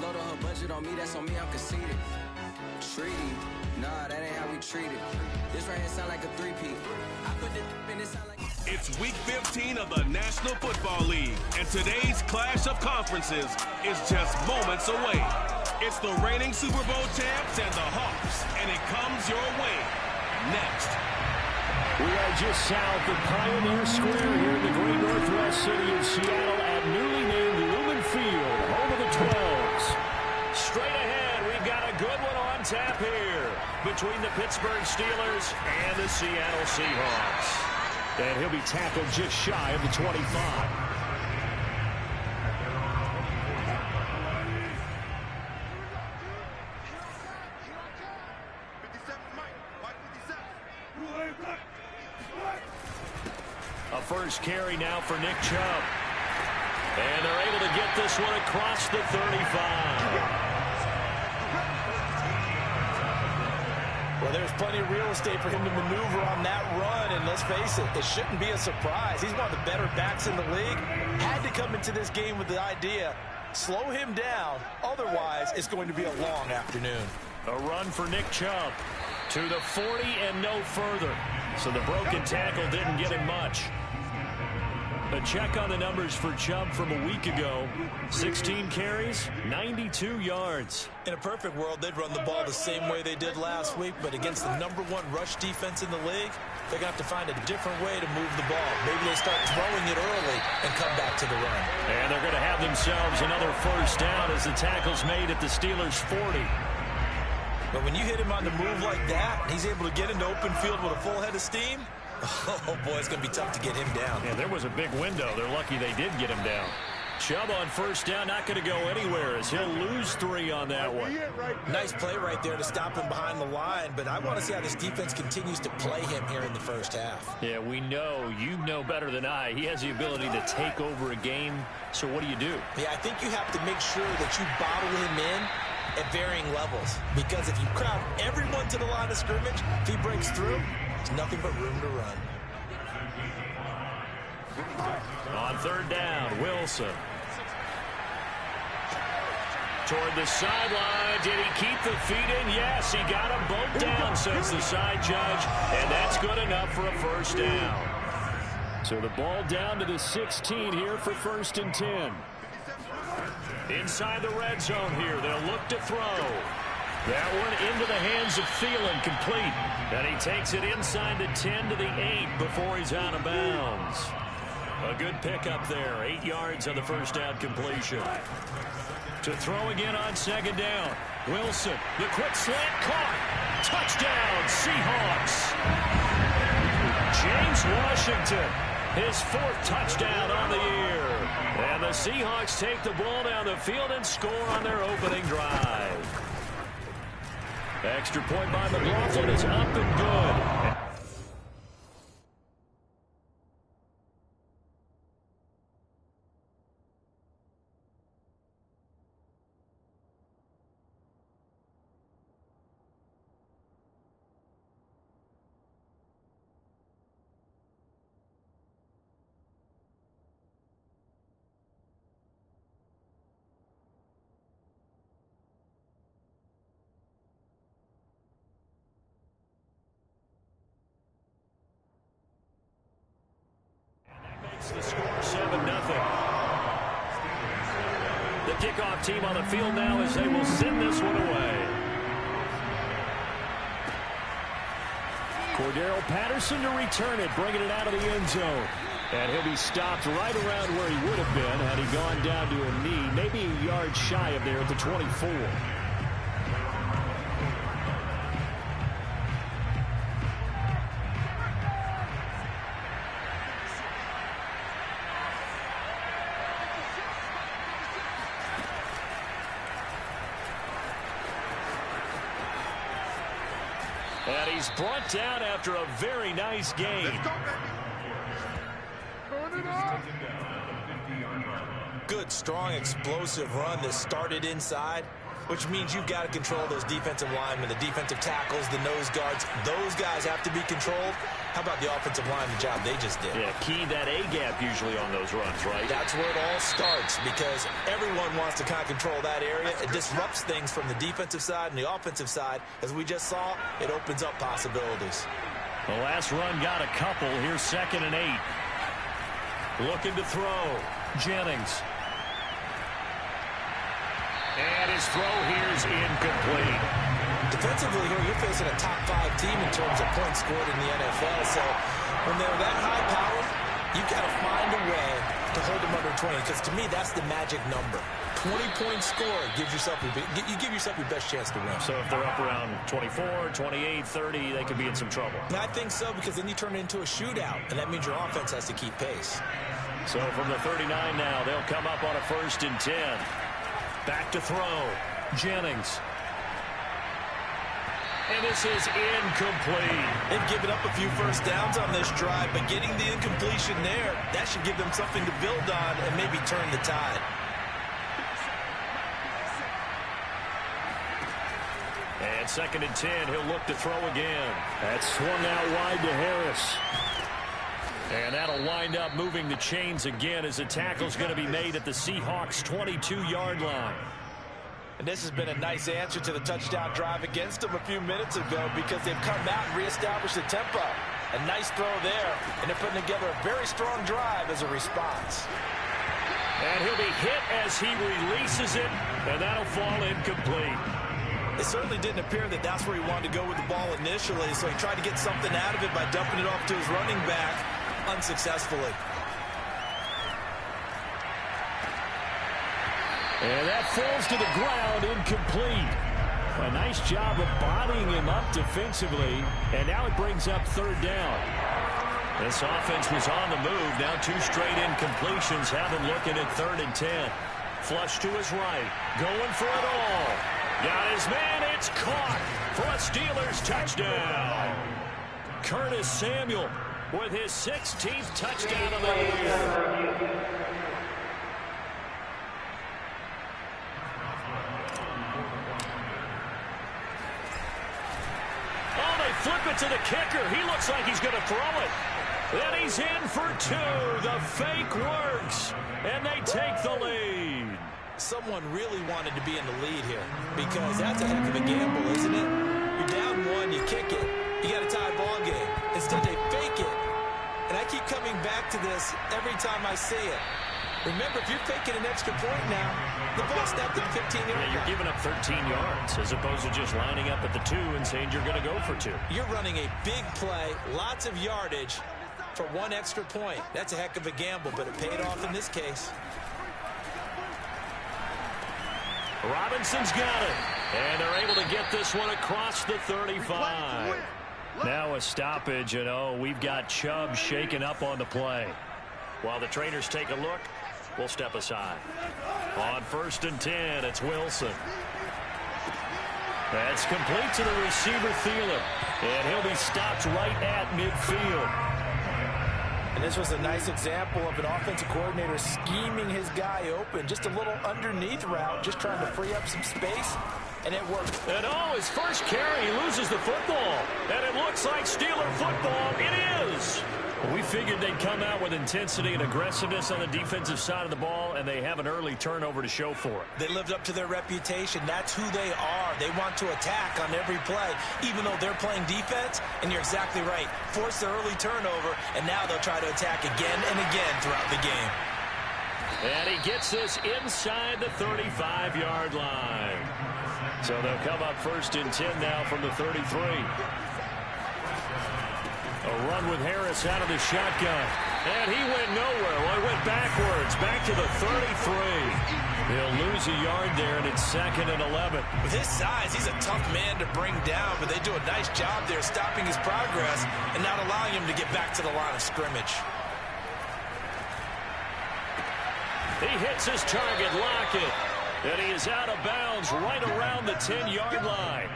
load her budget on me, that's on me, I'm conceited. Treaty, nah, that ain't how we treat it. This right here sound like a three-peat. I put the in this sound like... It's week 15 of the National Football League, and today's clash of conferences is just moments away. It's the reigning Super Bowl champs and the Hawks, and it comes your way next. We are just south of Pioneer Square here in the great northwest city of Seattle at newly named Lumen Field, home of the 12s. Straight ahead, we've got a good one on tap here between the Pittsburgh Steelers and the Seattle Seahawks. And he'll be tackled just shy of the 25. A first carry now for Nick Chubb. And they're able to get this one across the 35. Well, there's plenty of real estate for him to maneuver on that run, and let's face it, it shouldn't be a surprise. He's one of the better backs in the league. Had to come into this game with the idea, slow him down, otherwise it's going to be a long afternoon. A run for Nick Chubb to the 40 and no further. So the broken tackle didn't get him much. A check on the numbers for Chubb from a week ago. 16 carries, 92 yards. In a perfect world, they'd run the ball the same way they did last week, but against the #1 rush defense in the league, they're going to have to find a different way to move the ball. Maybe they start throwing it early and come back to the run. And they're going to have themselves another first down as the tackle's made at the Steelers' 40. But when you hit him on the move like that, and he's able to get into open field with a full head of steam, oh, boy, it's going to be tough to get him down. Yeah, there was a big window. They're lucky they did get him down. Chubb on first down, not going to go anywhere as he'll lose 3 on that one. Nice play right there to stop him behind the line, but I want to see how this defense continues to play him here in the first half. Yeah, we know. You know better than I. He has the ability to take over a game, so what do you do? Yeah, I think you have to make sure that you bottle him in at varying levels, because if you crowd everyone to the line of scrimmage, if he breaks through, there's nothing but room to run. On third down, Wilson. Toward the sideline. Did he keep the feet in? Yes, he got them both down, says the side judge, and that's good enough for a first down. So the ball down to the 16 here for 1st and 10. Inside the red zone here, they'll look to throw. That one into the hands of Thielen, complete. And he takes it inside the 10 to the 8 before he's out of bounds. A good pickup there, 8 yards on the first down completion. To throw again on second down. Wilson, the quick slant caught. Touchdown, Seahawks. James Washington, his 4th touchdown on the year. And the Seahawks take the ball down the field and score on their opening drive. Extra point by McLaughlin is up and good. The score 7-0. The kickoff team on the field now as they will send this one away. Cordero Patterson to return it, bringing it out of the end zone. And he'll be stopped right around where he would have been had he gone down to a knee, maybe a yard shy of there at the 24. And he's brought down after a very nice game. Good, strong, explosive run that started inside, which means you've got to control those defensive linemen, the defensive tackles, the nose guards. Those guys have to be controlled. How about the offensive line, the job they just did? Yeah, key that A-gap usually on those runs, right? That's where it all starts, because everyone wants to kind of control that area. It disrupts things from the defensive side and the offensive side. As we just saw, it opens up possibilities. The last run got a couple. Here's 2nd and 8. Looking to throw. Jennings. And his throw here is incomplete. Defensively here, you're facing a top 5 team in terms of points scored in the NFL. So when they're that high-powered, you've got to find a way to hold them under 20. Because to me, that's the magic number. 20-point score gives yourself you give yourself your best chance to win. So if they're up around 24, 28, 30, they could be in some trouble. I think so, because then you turn it into a shootout, and that means your offense has to keep pace. So from the 39 now, they'll come up on a 1st and 10. Back to throw. Jennings. And this is incomplete. They've given up a few first downs on this drive, but getting the incompletion there, that should give them something to build on and maybe turn the tide. And 2nd and 10, he'll look to throw again. That's swung out wide to Harris. And that'll wind up moving the chains again as the tackle's going to be made at the Seahawks' 22-yard line. And this has been a nice answer to the touchdown drive against them a few minutes ago, because they've come out and reestablished the tempo. A nice throw there, and they're putting together a very strong drive as a response. And he'll be hit as he releases it, and that'll fall incomplete. It certainly didn't appear that that's where he wanted to go with the ball initially, so he tried to get something out of it by dumping it off to his running back unsuccessfully. And that falls to the ground, incomplete. A nice job of bodying him up defensively, and now it brings up 3rd down. This offense was on the move. Now 2 straight incompletions have him looking at 3rd and 10. Flush to his right, going for it all. Got his man, it's caught for a Steelers touchdown. Curtis Samuel with his 16th touchdown of the year. Oh, they flip it to the kicker. He looks like he's going to throw it. Then he's in for 2. The fake works, and they take the lead. Someone really wanted to be in the lead here, because that's a heck of a gamble, isn't it? You're down 1, you kick it, you got a tie ball game. Instead, they fake it. And I keep coming back to this every time I see it. Remember, if you're faking an extra point now, the ball snapped at the 15-yard line. Yeah, you're giving up 13 yards as opposed to just lining up at the 2 and saying you're going to go for 2. You're running a big play, lots of yardage for 1 extra point. That's a heck of a gamble, but it paid off in this case. Robinson's got it, and they're able to get this one across the 35. Now a stoppage, and we've got Chubb shaken up on the play. While the trainers take a look, we'll step aside. On 1st and 10, it's Wilson. That's complete to the receiver, Thielen, and he'll be stopped right at midfield. And this was a nice example of an offensive coordinator scheming his guy open. Just a little underneath route, just trying to free up some space, and it worked. And his first carry, he loses the football. And it looks like Steeler football. It is. We figured they'd come out with intensity and aggressiveness on the defensive side of the ball, and they have an early turnover to show for it. They lived up to their reputation. That's who they are. They want to attack on every play, even though they're playing defense. And you're exactly right. Force the early turnover, and now they'll try to attack again and again throughout the game. And he gets this inside the 35-yard line. So they'll come up 1st and 10 now from the 33. A run with Harris out of the shotgun. And he went nowhere. Well, he went backwards, back to the 33. He'll lose a yard there, and it's 2nd and 11. With his size, he's a tough man to bring down, but they do a nice job there stopping his progress and not allowing him to get back to the line of scrimmage. He hits his target, Lockett. And he is out of bounds right around the 10-yard line.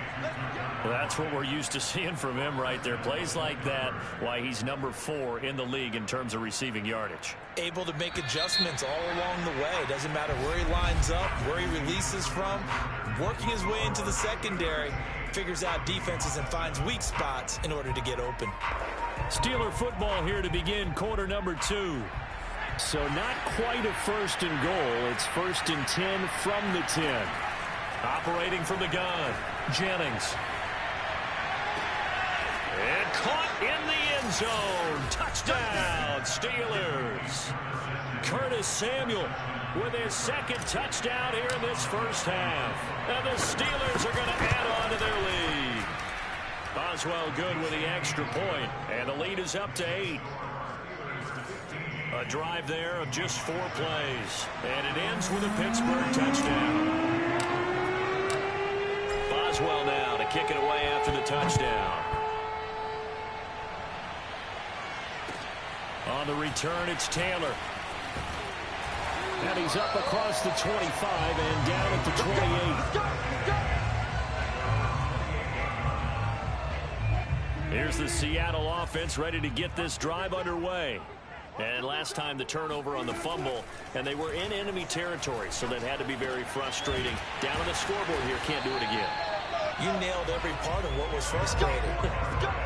That's what we're used to seeing from him right there. Plays like that, why he's number 4 in the league in terms of receiving yardage. Able to make adjustments all along the way. Doesn't matter where he lines up, where he releases from. Working his way into the secondary, figures out defenses and finds weak spots in order to get open. Steeler football here to begin quarter number 2. So not quite a 1st and goal. It's 1st and 10 from the 10. Operating from the gun, Jennings. And caught in the end zone. Touchdown, Steelers. Curtis Samuel with his 2nd touchdown here in this first half. And the Steelers are going to add on to their lead. Boswell good with the extra point. And the lead is up to 8. A drive there of just 4 plays. And it ends with a Pittsburgh touchdown. Boswell now to kick it away after the touchdown. On the return, it's Taylor. And he's up across the 25 and down at the 28. Here's the Seattle offense ready to get this drive underway. And last time the turnover on the fumble, and they were in enemy territory, so that had to be very frustrating. Down on the scoreboard here, can't do it again. You nailed every part of what was frustrating.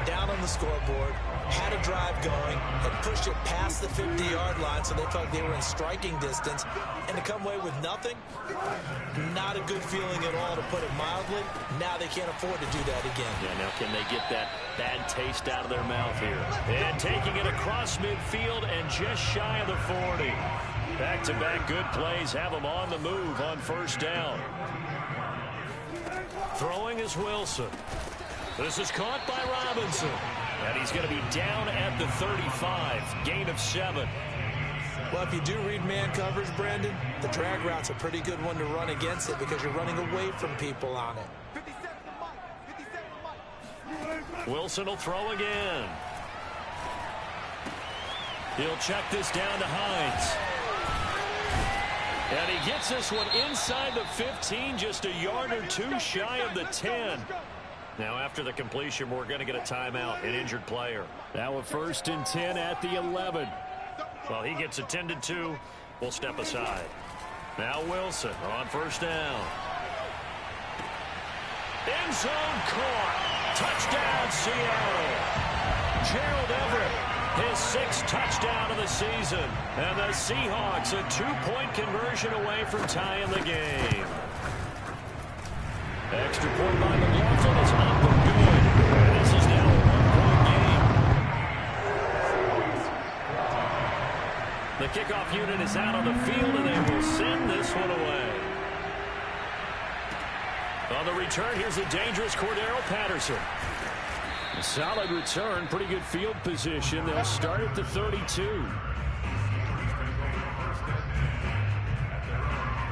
Down on the scoreboard, had a drive going, had pushed it past the 50-yard line so they felt they were in striking distance, and to come away with nothing, not a good feeling at all, to put it mildly. Now they can't afford to do that again. Yeah, now can they get that bad taste out of their mouth here? And taking it across midfield and just shy of the 40. Back-to-back good plays have them on the move on 1st down. Throwing is Wilson. This is caught by Robinson. And he's going to be down at the 35. Gain of 7. Well, if you do read man coverage, Brandon, the drag route's a pretty good one to run against it because you're running away from people on it. Wilson will throw again. He'll check this down to Hines. And he gets this one inside the 15, just a yard or 2 shy of the 10. Now after the completion, we're going to get a timeout, an injured player. Now a 1st and 10 at the 11. Well, he gets attended to. We'll step aside. Now Wilson on 1st down. End zone caught. Touchdown, Seattle. Gerald Everett, his 6th touchdown of the season. And the Seahawks a 2-point conversion away from tying the game. Extra point by McLaughlin is up and good. And this is now a 1-point game. The kickoff unit is out on the field, and they will send this one away. On the return, here's a dangerous Cordero Patterson. A solid return, pretty good field position. They'll start at the 32.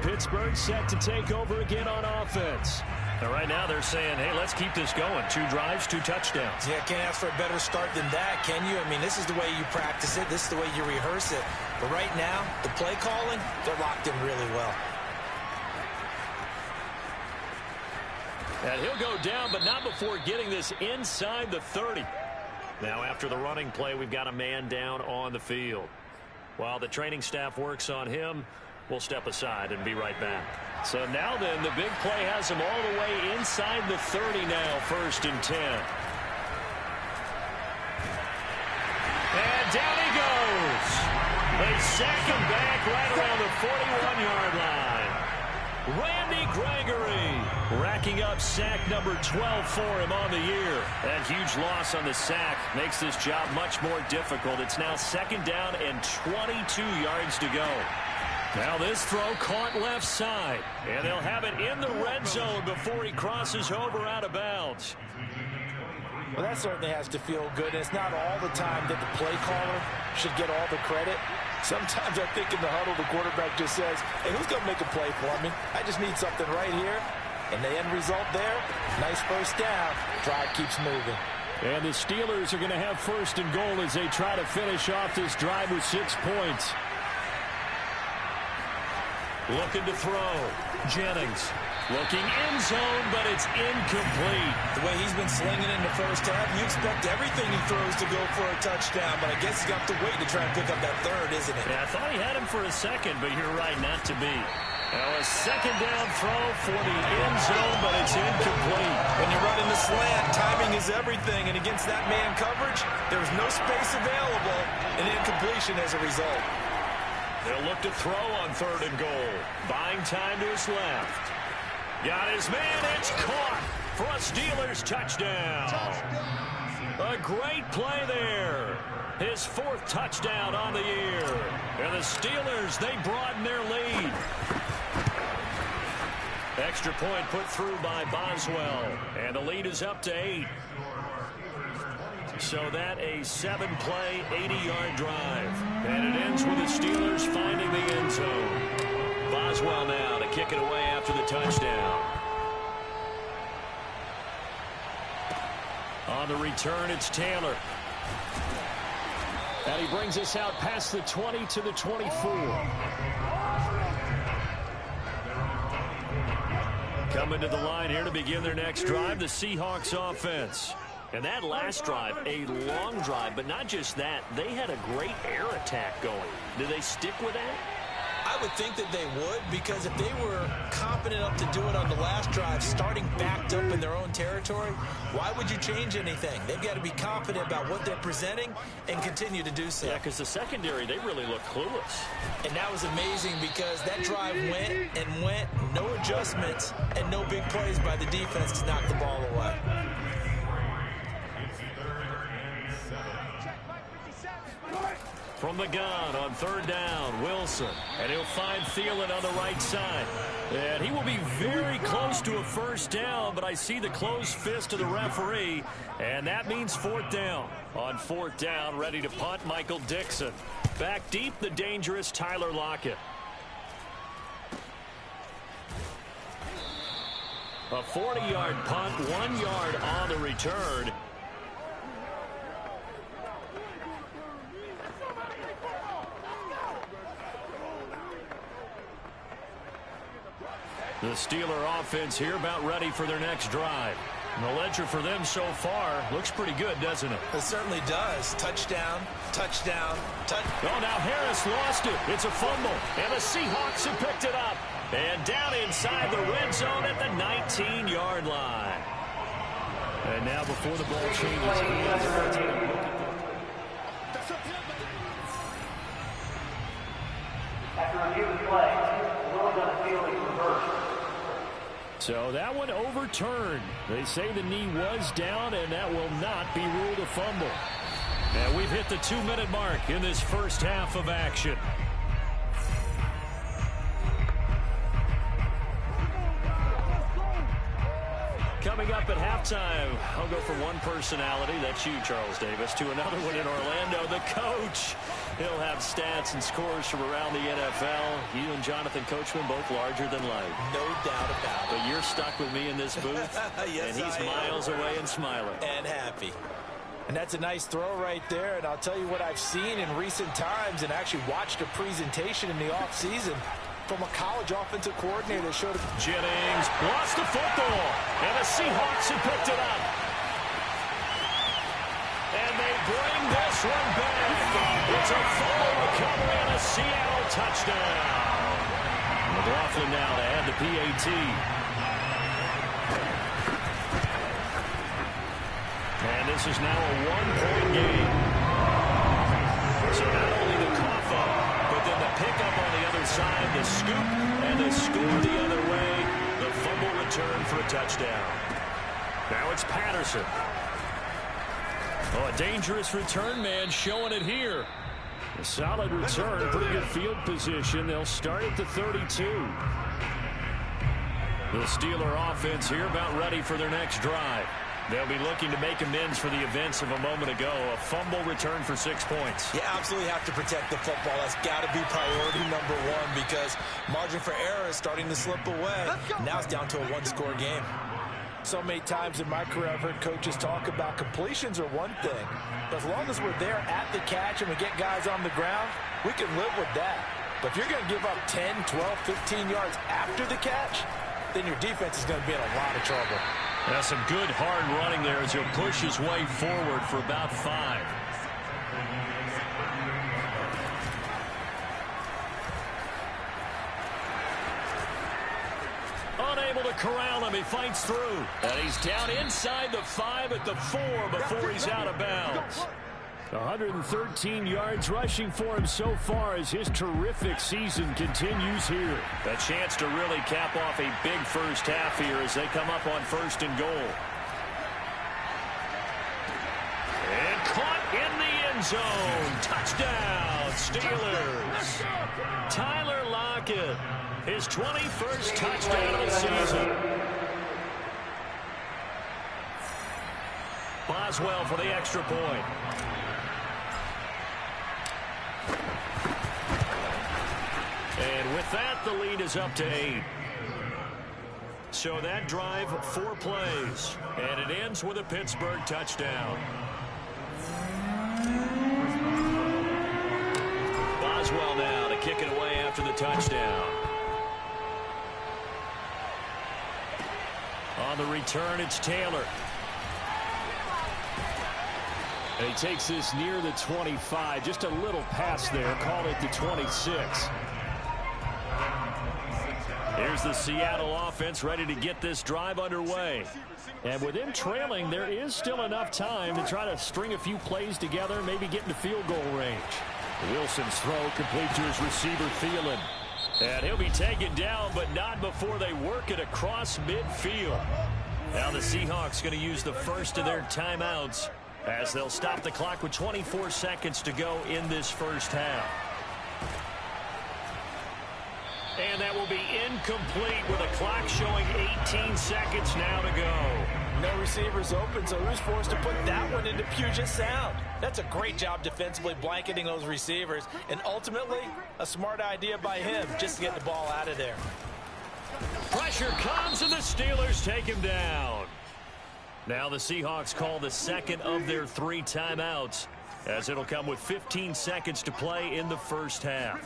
Pittsburgh set to take over again on offense. And right now they're saying, hey, let's keep this going. 2 drives, 2 touchdowns. Yeah, can't ask for a better start than that, can you? I mean, this is the way you practice it. This is the way you rehearse it. But right now, the play calling, they're locked in really well. And he'll go down, but not before getting this inside the 30. Now after the running play, we've got a man down on the field. While the training staff works on him, we'll step aside and be right back. So now then, the big play has him all the way inside the 30 now, 1st and 10. And down he goes. They sack him back right around the 41-yard line. Randy Gregory racking up sack number 12 for him on the year. That huge loss on the sack makes this job much more difficult. It's now 2nd down and 22 yards to go. Now this throw caught left side, and they'll have it in the red zone before he crosses over out of bounds. Well, that certainly has to feel good. It's not all the time that the play caller should get all the credit. Sometimes I think in the huddle, the quarterback just says, hey, who's going to make a play for me? I just need something right here. And the end result there, nice 1st down. Drive keeps moving. And the Steelers are going to have 1st and goal as they try to finish off this drive with 6 points. Looking to throw. Jennings looking in zone, but it's incomplete. The way he's been slinging in the first half, you expect everything he throws to go for a touchdown, but I guess he's got to wait to try and pick up that third, isn't it? Yeah, I thought he had him for a second, but you're right, not to be. Now a second down throw for the end zone, but it's incomplete. When you're running the slant, timing is everything, and against that man coverage, there was no space available, and incompletion as a result. They'll look to throw on 3rd and goal. Buying time to his left. Got his man. It's caught for a Steelers touchdown. A great play there. His 4th touchdown on the year. And the Steelers, they broaden their lead. Extra point put through by Boswell. And the lead is up to 8. So that a 7-play, 80-yard drive. And it ends with the Steelers finding the end zone. Boswell now to kick it away after the touchdown. On the return, it's Taylor. And he brings us out past the 20 to the 24. Coming to the line here to begin their next drive, the Seahawks offense. And that last drive, a long drive, but not just that. They had a great air attack going. Do they stick with that? I would think that they would, because if they were confident enough to do it on the last drive, starting backed up in their own territory, why would you change anything? They've got to be confident about what they're presenting and continue to do so. Yeah, because the secondary, they really look clueless. And that was amazing because that drive went and went, no adjustments, and no big plays by the defense to knock the ball away. From the gun on 3rd down, Wilson. And he'll find Thielen on the right side. And he will be very close to a first down, but I see the closed fist of the referee, and that means 4th down. On 4th down, ready to punt, Michael Dixon. Back deep, the dangerous Tyler Lockett. A 40-yard punt, 1 yard on the return. The Steeler offense here about ready for their next drive. And the ledger for them so far looks pretty good, doesn't it? It certainly does. Touchdown, touchdown, touchdown. Oh, now Harris lost it. It's a fumble. And the Seahawks have picked it up. And down inside the red zone at the 19-yard line. And now before the ball changes hands, after review of the play, the ruling on the field is reversed. So that one overturned. They say the knee was down, and that will not be ruled a fumble. And we've hit the 2-minute mark in this first half of action. Coming up at halftime, I'll go from one personality, that's you, Charles Davis, to another one in Orlando, the coach. He'll have stats and scores from around the NFL. You and Jonathan Coachman both larger than life. No doubt about it. But you're stuck with me in this booth, yes, and he's miles away and smiling. And happy. And that's a nice throw right there. And I'll tell you what I've seen in recent times and actually watched a presentation in the offseason from a college offensive coordinator that showed Jennings lost the football, and the Seahawks have picked it up. And they bring this one back. It's a fumble recovery and a Seattle touchdown. McLaughlin now to add the PAT. And this is now a 1-point game. So not only the cough up, but then the pickup on the other side, the scoop, and the score the other way. The fumble return for a touchdown. Now it's Patterson. Oh, a dangerous return man showing it here. A solid return, pretty good field position. They'll start at the 32. The Steeler offense here about ready for their next drive. They'll be looking to make amends for the events of a moment ago. A fumble return for 6 points. You absolutely have to protect the football. That's got to be priority number one because margin for error is starting to slip away. Now it's down to a one-score game. So many times in my career I've heard coaches talk about completions are one thing. But as long as we're there at the catch and we get guys on the ground, we can live with that. But if you're going to give up 10, 12, 15 yards after the catch, then your defense is going to be in a lot of trouble. That's some good hard running there as he'll push his way forward for about 5. Unable to corral him. He fights through. And he's down inside the 5 at the 4 before he's out of bounds. 113 yards rushing for him so far as his terrific season continues here. A chance to really cap off a big first half here as they come up on 1st and goal. And caught in the end zone. Touchdown, Steelers. Tyler Lockett, his 21st touchdown of the season. Boswell for the extra point. And with that, the lead is up to 8. So that drive, 4 plays. And it ends with a Pittsburgh touchdown. Boswell now to kick it away after the touchdown. On the return, it's Taylor. And he takes this near the 25. Just a little pass there. Call it the 26. Here's the Seattle offense ready to get this drive underway. And with him trailing, there is still enough time to try to string a few plays together, maybe get into field goal range. Wilson's throw complete to his receiver, Thielen. And he'll be taken down, but not before they work it across midfield. Now the Seahawks going to use the first of their timeouts as they'll stop the clock with 24 seconds to go in this first half. And that will be incomplete with a clock showing 18 seconds now to go. No receivers open, so who's forced to put that one into Puget Sound? That's a great job defensively blanketing those receivers, and ultimately a smart idea by him just to get the ball out of there. Pressure comes, and the Steelers take him down. Now the Seahawks call the second of their 3 timeouts, as it'll come with 15 seconds to play in the first half.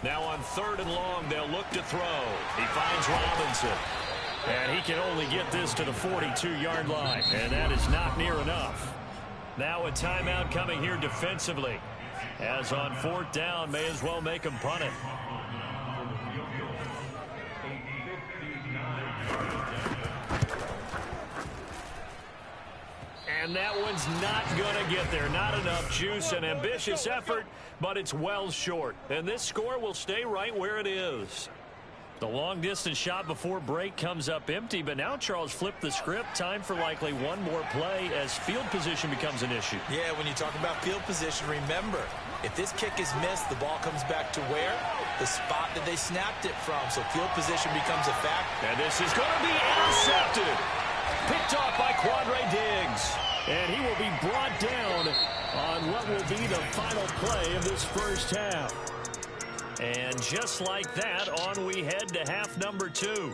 Now on 3rd and long, they'll look to throw. He finds Robinson. And he can only get this to the 42-yard line. And that is not near enough. Now a timeout coming here defensively. As on 4th down, may as well make him punt it. And that one's not going to get there. Not enough juice. An ambitious effort, but it's well short. And this score will stay right where it is. The long-distance shot before break comes up empty, but now Charles flipped the script. Time for likely one more play as field position becomes an issue. Yeah, when you talk about field position, remember, if this kick is missed, the ball comes back to where? The spot that they snapped it from. So field position becomes a fact. And this is going to be intercepted. Picked off by Quandre Diggs. And he will be brought down on what will be the final play of this first half. And just like that, on we head to half number 2.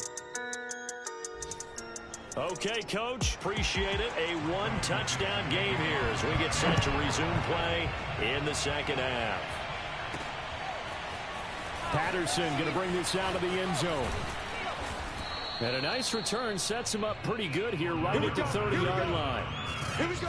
Okay, Coach, appreciate it. A 1-touchdown game here as we get set to resume play in the second half. Patterson going to bring this out of the end zone. And a nice return sets him up pretty good here right at the 30-yard line. Here we go.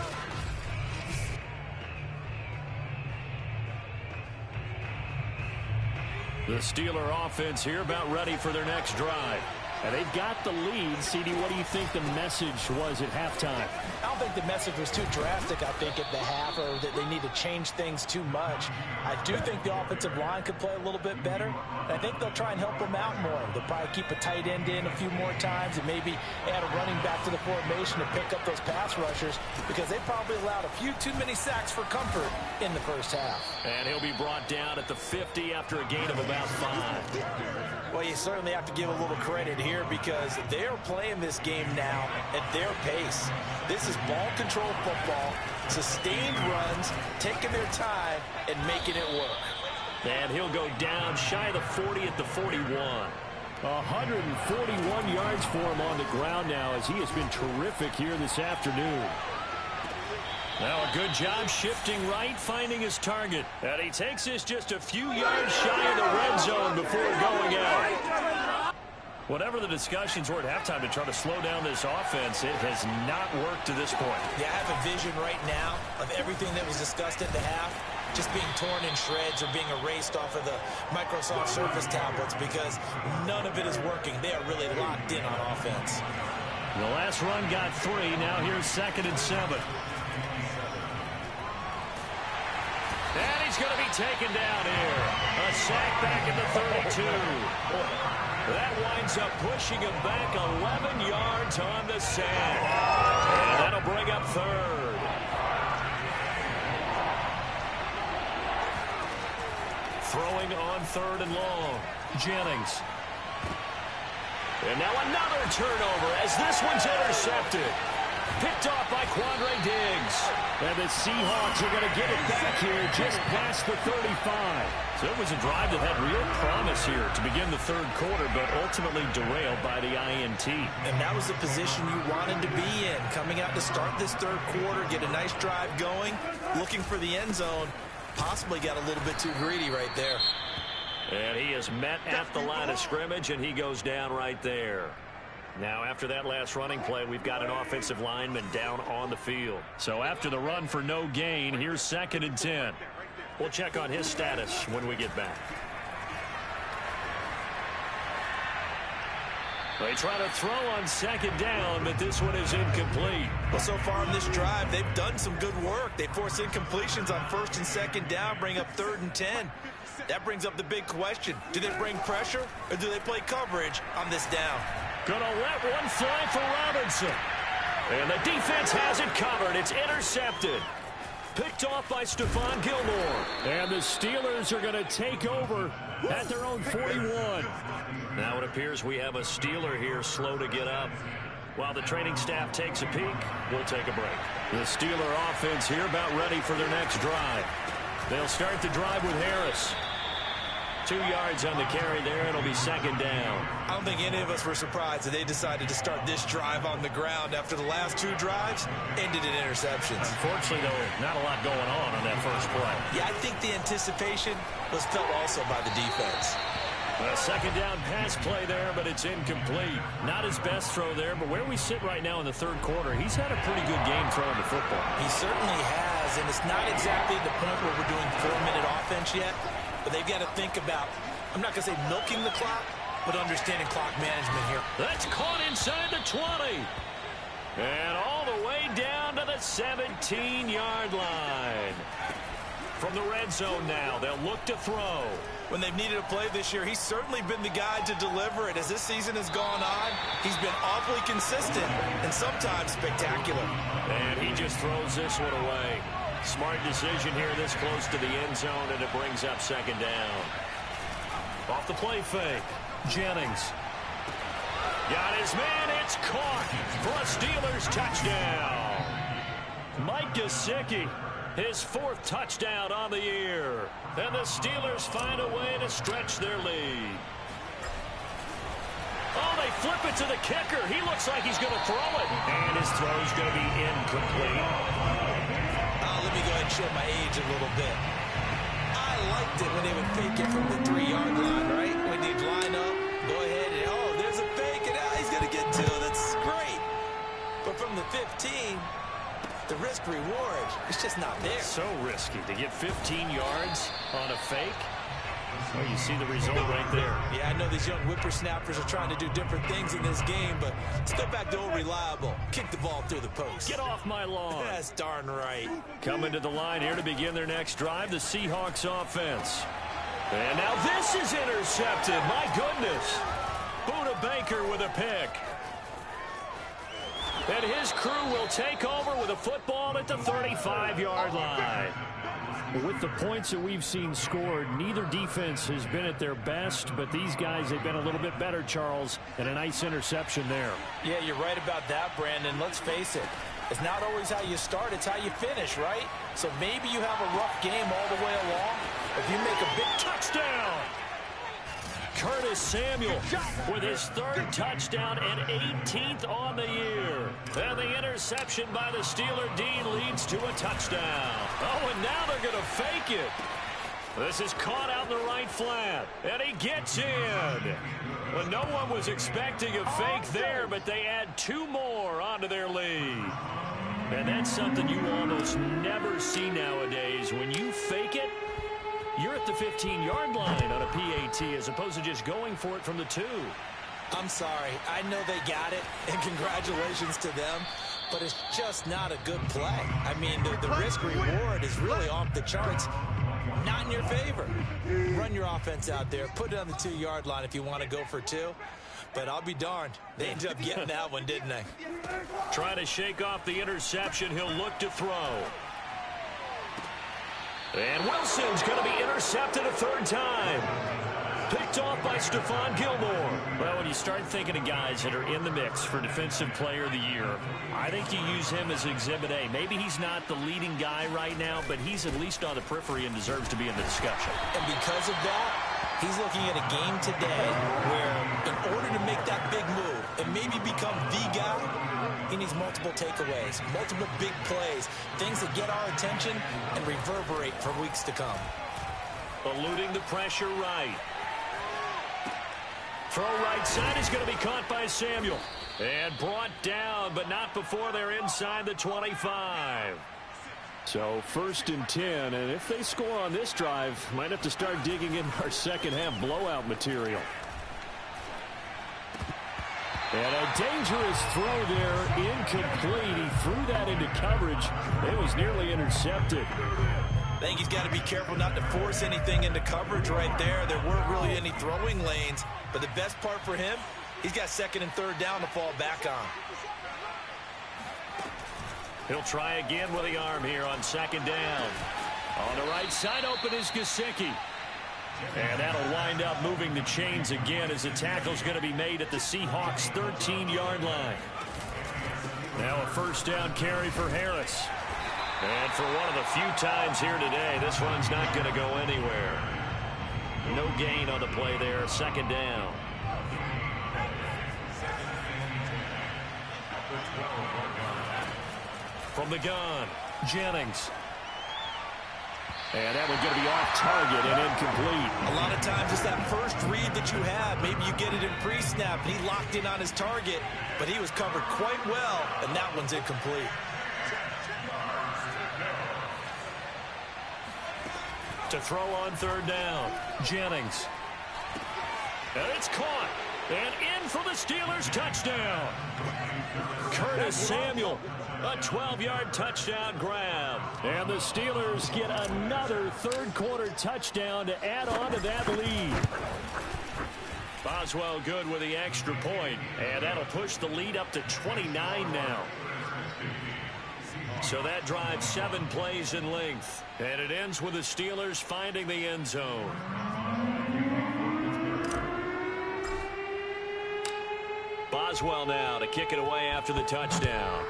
The Steeler offense here about ready for their next drive. And they've got the lead. CD, what do you think the message was at halftime? I don't think the message was too drastic, I think, at the half, or that they need to change things too much. I do think the offensive line could play a little bit better. And I think they'll try and help them out more. They'll probably keep a tight end in a few more times and maybe add a running back to the formation to pick up those pass rushers, because they probably allowed a few too many sacks for comfort in the first half. And he'll be brought down at the 50 after a gain of about 5. Well, you certainly have to give a little credit here because they're playing this game now at their pace. This is ball control football, sustained runs, taking their time and making it work. And he'll go down shy of the 40 at the 41. 141 yards for him on the ground now as he has been terrific here this afternoon. Now a good job shifting right, finding his target. And he takes this just a few yards shy of the red zone before going out. Whatever the discussions were at halftime to try to slow down this offense, it has not worked to this point. Yeah, I have a vision right now of everything that was discussed at the half just being torn in shreds or being erased off of the Microsoft Surface tablets because none of it is working. They are really locked in on offense. The last run got 3. Now here's 2nd and 7. And he's going to be taken down here. A sack back at the 32. That winds up pushing him back 11 yards on the sack. And that'll bring up 3rd. Throwing on 3rd and long. Jennings. And now another turnover as this one's intercepted. Picked off by Quandre Diggs. And the Seahawks are going to get it back here just past the 35. So it was a drive that had real promise here to begin the 3rd quarter, but ultimately derailed by the INT. And that was the position you wanted to be in. Coming out to start this 3rd quarter, get a nice drive going, looking for the end zone. Possibly got a little bit too greedy right there. And he is met at the line of scrimmage, and he goes down right there. Now, after that last running play, we've got an offensive lineman down on the field. So after the run for no gain, here's 2nd and 10. We'll check on his status when we get back. They try to throw on 2nd down, but this one is incomplete. Well, so far in this drive, they've done some good work. They force incompletions on 1st and 2nd down, bring up 3rd and 10. That brings up the big question. Do they bring pressure, or do they play coverage on this down? Gonna let one fly for Robinson. And the defense has it covered. It's intercepted. Picked off by Stephon Gilmore. And the Steelers are going to take over at their own 41. Now it appears we have a Steeler here slow to get up. While the training staff takes a peek, we'll take a break. The Steeler offense here about ready for their next drive. They'll start the drive with Harris. 2 yards on the carry there. It'll be 2nd down. I don't think any of us were surprised that they decided to start this drive on the ground after the last 2 drives ended in interceptions. Unfortunately, though, not a lot going on that first play. Yeah, I think the anticipation was felt also by the defense. A 2nd down pass play there, but it's incomplete. Not his best throw there, but where we sit right now in the 3rd quarter, he's had a pretty good game throwing the football. He certainly has, and it's not exactly the point where we're doing 4-minute offense yet. But they've got to think about, I'm not going to say milking the clock, but understanding clock management here. That's caught inside the 20. And all the way down to the 17-yard line. From the red zone now, they'll look to throw. When they've needed a play this year, he's certainly been the guy to deliver it. As this season has gone on, he's been awfully consistent and sometimes spectacular. And he just throws this one away. Smart decision here this close to the end zone, and it brings up 2nd down. Off the play fake, Jennings. Got his man, it's caught for a Steelers touchdown. Mike Gesicki, his 4th touchdown on the year. And the Steelers find a way to stretch their lead. Oh, they flip it to the kicker. He looks like he's going to throw it. And his throw's going to be incomplete. Let me go ahead and show my age a little bit. I liked it when they would fake it from the 3-yard line, right? When they'd line up, go ahead and, oh, there's a fake, and he's going to get 2. That's great. But from the 15, the risk-reward, it's just not there. So risky to get 15 yards on a fake. Well, you see the result right there. Yeah, I know these young whippersnappers are trying to do different things in this game, but let's go back to old reliable. Kick the ball through the post. Get off my lawn. That's darn right. Coming to the line here to begin their next drive, the Seahawks offense. And now this is intercepted. My goodness. Buda Baker with a pick. And his crew will take over with a football at the 35-yard line. With the points that we've seen scored, neither defense has been at their best, but these guys have been a little bit better, Charles, and a nice interception there. Yeah, you're right about that, Brandon. Let's face it. It's not always how you start, it's how you finish, right? So maybe you have a rough game all the way along. If you make a big touchdown. Curtis Samuel with his 3rd touchdown and 18th on the year. And the interception by the Steeler D leads to a touchdown. Oh, and now they're going to fake it. This is caught out in the right flat, and he gets in. Well, no one was expecting a fake there, but they add 2 more onto their lead. And that's something you almost never see nowadays. When you fake it, you're at the 15-yard line on a PAT as opposed to just going for it from the 2. I'm sorry. I know they got it, and congratulations to them, but it's just not a good play. I mean, the risk-reward is really off the charts. Not in your favor. Run your offense out there. Put it on the 2-yard line if you want to go for 2. But I'll be darned. They ended up getting that one, didn't they? Trying to shake off the interception. He'll look to throw. And Wilson's going to be intercepted a 3rd time. Picked off by Stephon Gilmore. Well, when you start thinking of guys that are in the mix for Defensive Player of the Year, I think you use him as Exhibit A. Maybe he's not the leading guy right now, but he's at least on the periphery and deserves to be in the discussion. And because of that, he's looking at a game today where in order to make that big move and maybe become the guy, he needs multiple takeaways, multiple big plays, things that get our attention and reverberate for weeks to come. Eluding the pressure right. Throw right side is going to be caught by Samuel. And brought down, but not before they're inside the 25. So 1st and 10, and if they score on this drive, might have to start digging in our second-half blowout material. And a dangerous throw there, incomplete. He threw that into coverage. It was nearly intercepted. I think he's got to be careful not to force anything into coverage right there. There weren't really any throwing lanes, but the best part for him, he's got 2nd and 3rd down to fall back on. He'll try again with the arm here on 2nd down. On the right side, open is Gesicki. And that'll wind up moving the chains again as the tackle's going to be made at the Seahawks' 13-yard line. Now a 1st down carry for Harris. And for one of the few times here today, this one's not going to go anywhere. No gain on the play there, 2nd down. From the gun, Jennings. And that one's going to be off target and incomplete. A lot of times it's that first read that you have. Maybe you get it in pre-snap, and he locked in on his target, but he was covered quite well, and that one's incomplete. To throw on 3rd down, Jennings. And it's caught. And in for the Steelers' touchdown. Curtis Samuel, a 12-yard touchdown grab. And the Steelers get another 3rd-quarter touchdown to add on to that lead. Boswell good with the extra point. And that'll push the lead up to 29 now. So that drives 7 plays in length. And it ends with the Steelers finding the end zone. Boswell now to kick it away after the touchdown.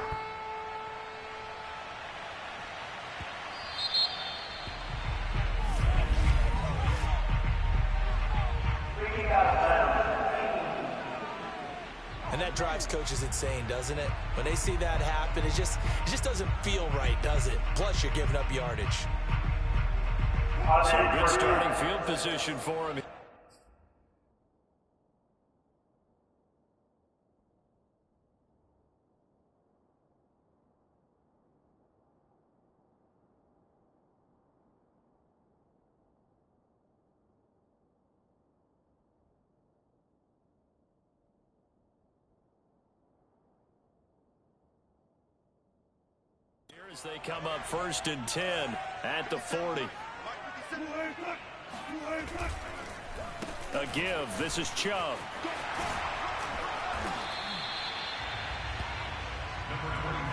And that drives coaches insane, doesn't it? When they see that happen, it just doesn't feel right, does it? Plus, you're giving up yardage. So good starting field position for him. As they come up 1st and 10 at the 40. A give. This is Chubb.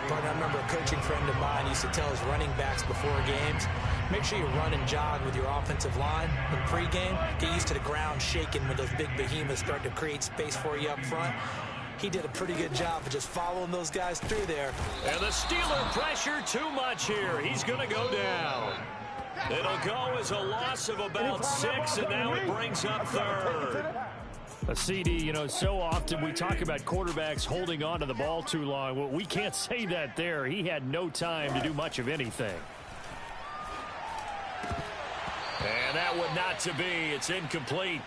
But I remember a coaching friend of mine used to tell his running backs before games, make sure you run and jog with your offensive line in pregame. Get used to the ground shaking when those big behemoths start to create space for you up front. He did a pretty good job of just following those guys through there. And the Steeler pressure too much here. He's going to go down. It'll go as a loss of about 6, and now it brings up third. A CD, you know, so often we talk about quarterbacks holding on to the ball too long. Well, we can't say that there. He had no time to do much of anything. And that would not to be. It's incomplete.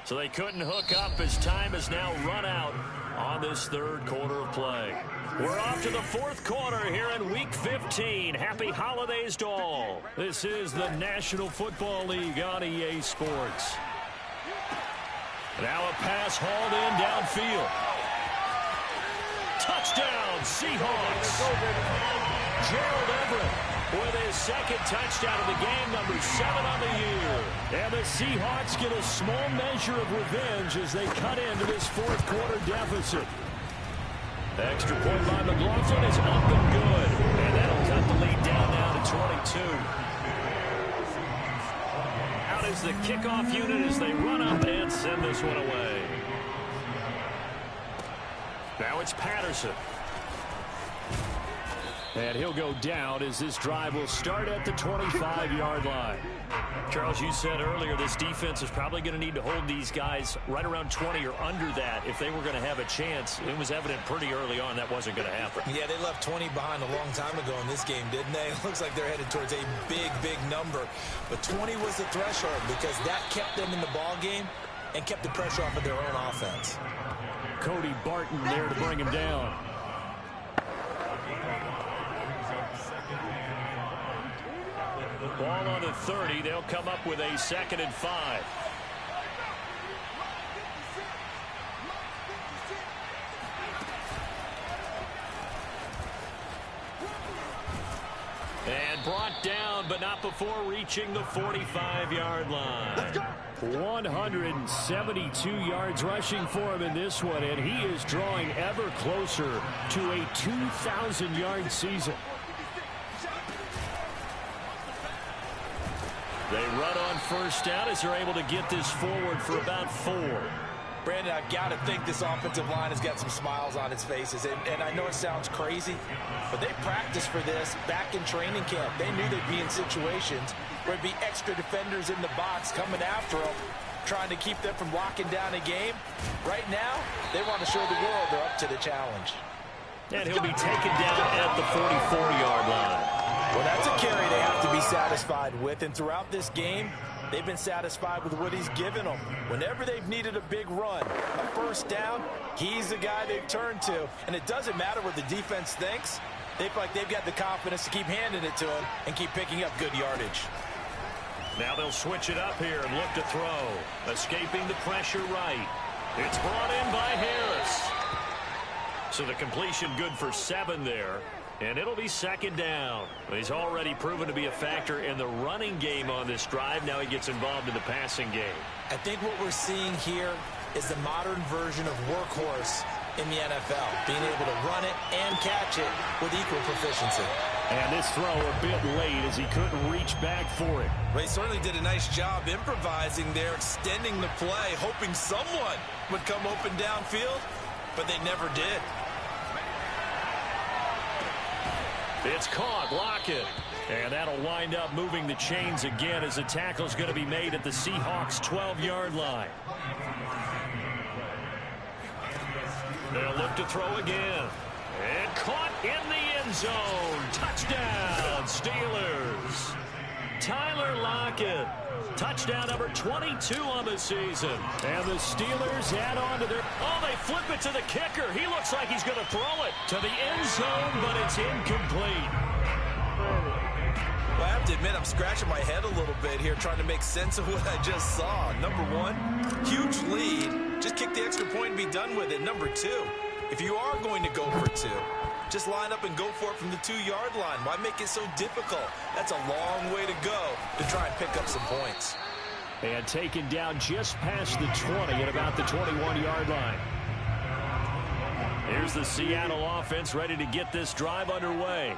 So they couldn't hook up as time has now run out on this third quarter of play. We're off to the fourth quarter here in Week 15. Happy holidays to all. This is the National Football League on EA Sports. Now a pass hauled in downfield. Touchdown, Seahawks. Gerald Everett with his second touchdown of the game, number 7 on the year. And the Seahawks get a small measure of revenge as they cut into this fourth quarter deficit. Extra point by McLaughlin is up and good. And that'll cut the lead down now to 22. Out is the kickoff unit as they run up and send this one away. Now it's Patterson. And he'll go down as this drive will start at the 25-yard line. Charles, you said earlier this defense is probably going to need to hold these guys right around 20 or under that if they were going to have a chance. It was evident pretty early on that wasn't going to happen. Yeah, they left 20 behind a long time ago in this game, didn't they? It looks like they're headed towards a big, big number. But 20 was the threshold because that kept them in the ball game and kept the pressure off of their own offense. Cody Barton there to bring him down. Ball on the 30. They'll come up with a 2nd and 5. And brought down, but not before reaching the 45-yard line. 172 yards rushing for him in this one, and he is drawing ever closer to a 2,000-yard season. They run on first down as they're able to get this forward for about 4. Brandon, I've got to think this offensive line has got some smiles on its faces. And I know it sounds crazy, but they practiced for this back in training camp. They knew they'd be in situations where it'd be extra defenders in the box coming after them, trying to keep them from locking down a game. Right now, they want to show the world they're up to the challenge. And he'll be taken down at the 44-yard line. Well, that's a carry they have to be satisfied with. And throughout this game, they've been satisfied with what he's given them. Whenever they've needed a big run, a first down, he's the guy they've turned to. And it doesn't matter what the defense thinks. They feel like they've got the confidence to keep handing it to him and keep picking up good yardage. Now they'll switch it up here and look to throw. Escaping the pressure right. It's brought in by Harris. So the completion good for 7 there. And it'll be 2nd down. He's already proven to be a factor in the running game on this drive. Now he gets involved in the passing game. I think what we're seeing here is the modern version of workhorse in the NFL. Being able to run it and catch it with equal proficiency. And this throw a bit late as he couldn't reach back for it. Well, he certainly did a nice job improvising there, extending the play, hoping someone would come open downfield, but they never did. It's caught. Lockett. And that'll wind up moving the chains again as the tackle's going to be made at the Seahawks' 12-yard line. They'll look to throw again. And caught in the end zone. Touchdown, Steelers. Tyler Lockett. Touchdown number 22 on the season. And the Steelers add on to their... Oh, they flip it to the kicker. He looks like he's going to throw it to the end zone, but it's incomplete. Well, I have to admit, I'm scratching my head a little bit here trying to make sense of what I just saw. Number 1, huge lead. Just kick the extra point and be done with it. Number 2, if you are going to go for 2, just line up and go for it from the 2-yard line. Why make it so difficult? That's a long way to go to try and pick up some points. And taken down just past the 20 at about the 21-yard line. Here's the Seattle offense ready to get this drive underway.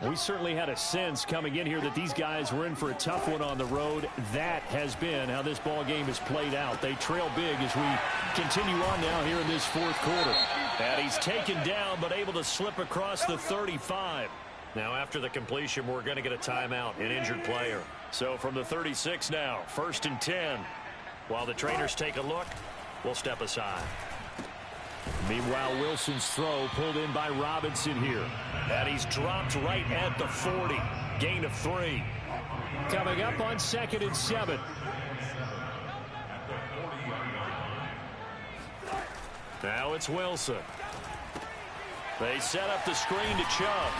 We certainly had a sense coming in here that these guys were in for a tough one on the road. That has been how this ball game has played out. They trail big as we continue on now here in this fourth quarter. And he's taken down but able to slip across the 35. Now after the completion, we're going to get a timeout, an injured player. So from the 36 now, 1st and 10. While the trainers take a look, we'll step aside. Meanwhile, Wilson's throw pulled in by Robinson here. And he's dropped right at the 40. Gain of 3. Coming up on 2nd and 7. Now it's Wilson. They set up the screen to Chubb.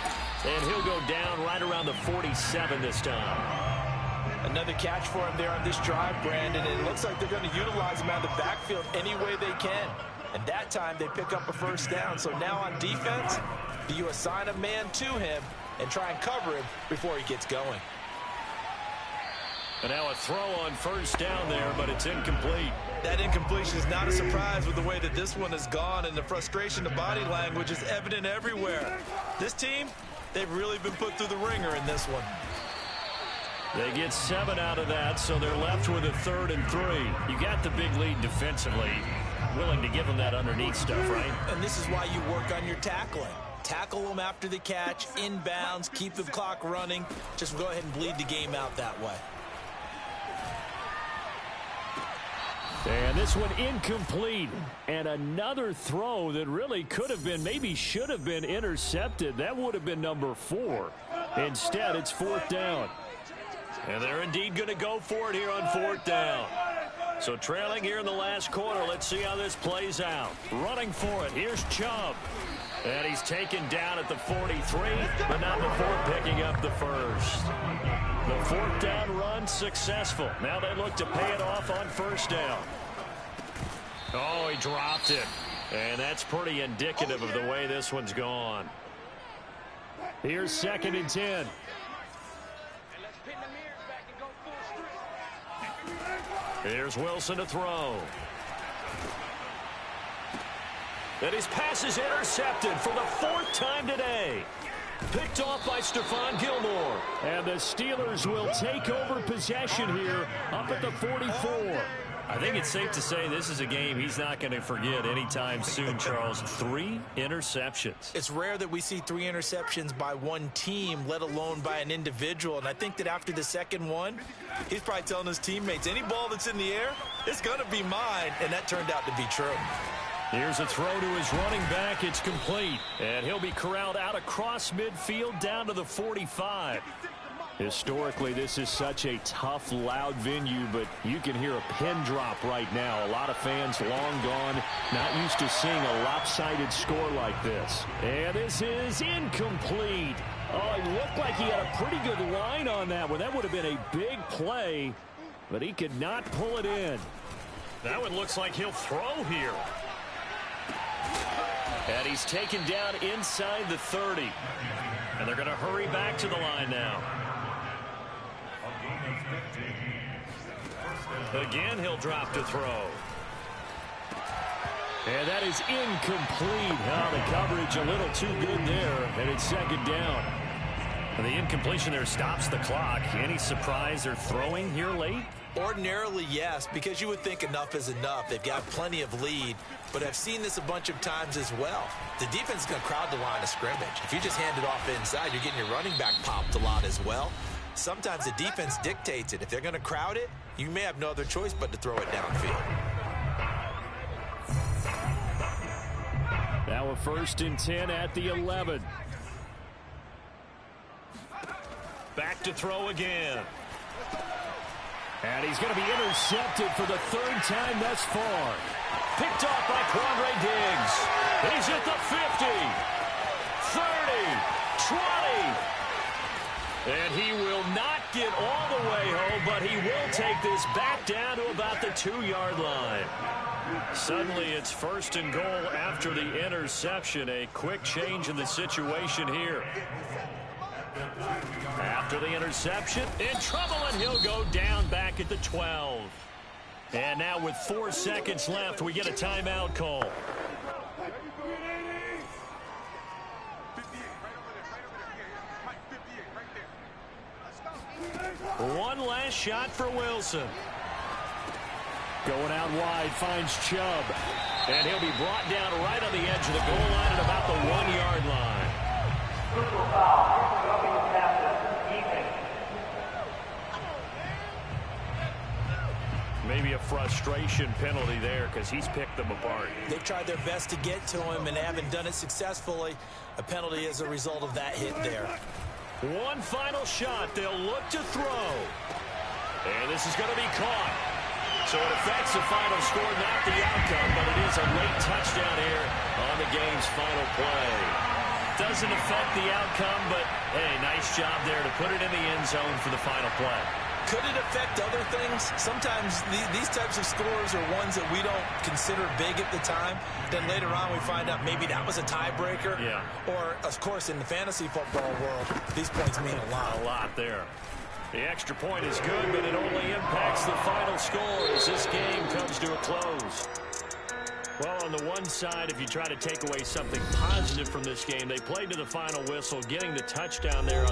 And he'll go down right around the 47 this time. Another catch for him there on this drive, Brandon. And it looks like they're going to utilize him out of the backfield any way they can. And that time they pick up a 1st down. So now on defense, do you assign a man to him and try and cover him before he gets going? And now a throw on 1st down there, but it's incomplete. That incompletion is not a surprise with the way that this one has gone, and the frustration, the body language is evident everywhere. This team, they've really been put through the ringer in this one. They get 7 out of that, so they're left with a 3rd and 3. You got the big lead defensively. Willing to give them that underneath stuff, right? And this is why you work on your tackling. Tackle them after the catch, inbounds, keep the clock running. Just go ahead and bleed the game out that way. And this one incomplete. And another throw that really could have been, maybe should have been intercepted. That would have been number 4. Instead, it's 4th down. And they're indeed going to go for it here on 4th down. So trailing here in the last quarter, let's see how this plays out. Running for it, here's Chubb. And he's taken down at the 43, but not before picking up the 1st. The 4th down run successful. Now they look to pay it off on 1st down. Oh, he dropped it. And that's pretty indicative of the way this one's gone. Here's 2nd and 10. Here's Wilson to throw. And his pass is intercepted for the 4th time today. Picked off by Stephon Gilmore. And the Steelers will take over possession here up at the 44. I think it's safe to say this is a game he's not going to forget anytime soon, Charles. 3 interceptions. It's rare that we see 3 interceptions by one team, let alone by an individual. And I think that after the 2nd one, he's probably telling his teammates, any ball that's in the air, it's going to be mine. And that turned out to be true. Here's a throw to his running back. It's complete. And he'll be corralled out across midfield down to the 45. Historically, this is such a tough, loud venue, but you can hear a pin drop right now. A lot of fans long gone, not used to seeing a lopsided score like this. And this is incomplete. Oh, it looked like he had a pretty good line on that one. That would have been a big play, but he could not pull it in. That one looks like he'll throw here. And he's taken down inside the 30. And they're going to hurry back to the line now. Again, he'll drop to throw. And that is incomplete. Oh, the coverage a little too good there, and it's 2nd down. And the incompletion there stops the clock. Any surprise they're throwing here late? Ordinarily, yes, because you would think enough is enough. They've got plenty of lead, but I've seen this a bunch of times as well. The defense is going to crowd the line of scrimmage. If you just hand it off inside, you're getting your running back popped a lot as well. Sometimes the defense dictates it. If they're going to crowd it, you may have no other choice but to throw it downfield. Now a 1st and 10 at the 11. Back to throw again. And he's going to be intercepted for the 3rd time thus far. Picked off by Quandre Diggs. He's at the 50, 30, 20. And he will not get all the way home, but he will take this back down to about the 2-yard line. Suddenly it's 1st and goal after the interception. A quick change in the situation here. After the interception, in trouble, and he'll go down back at the 12. And now with 4 seconds left, we get a timeout call. One last shot for Wilson. Going out wide, finds Chubb. And he'll be brought down right on the edge of the goal line at about the 1-yard line. frustration penalty there because he's picked them apart. They've tried their best to get to him and haven't done it successfully. A penalty as a result of that hit there. One final shot. They'll look to throw. And this is going to be caught. So it affects the final score, not the outcome, but it is a late touchdown here on the game's final play. Doesn't affect the outcome, but, hey, nice job there to put it in the end zone for the final play. Could it affect other things? Sometimes these types of scores are ones that we don't consider big at the time. Then later on we find out maybe that was a tiebreaker. Yeah. Or, of course, in the fantasy football world, these points mean a lot. A lot there. The extra point is good, but it only impacts the final score as this game comes to a close. Well, on the one side, if you try to take away something positive from this game, they played to the final whistle, getting the touchdown there on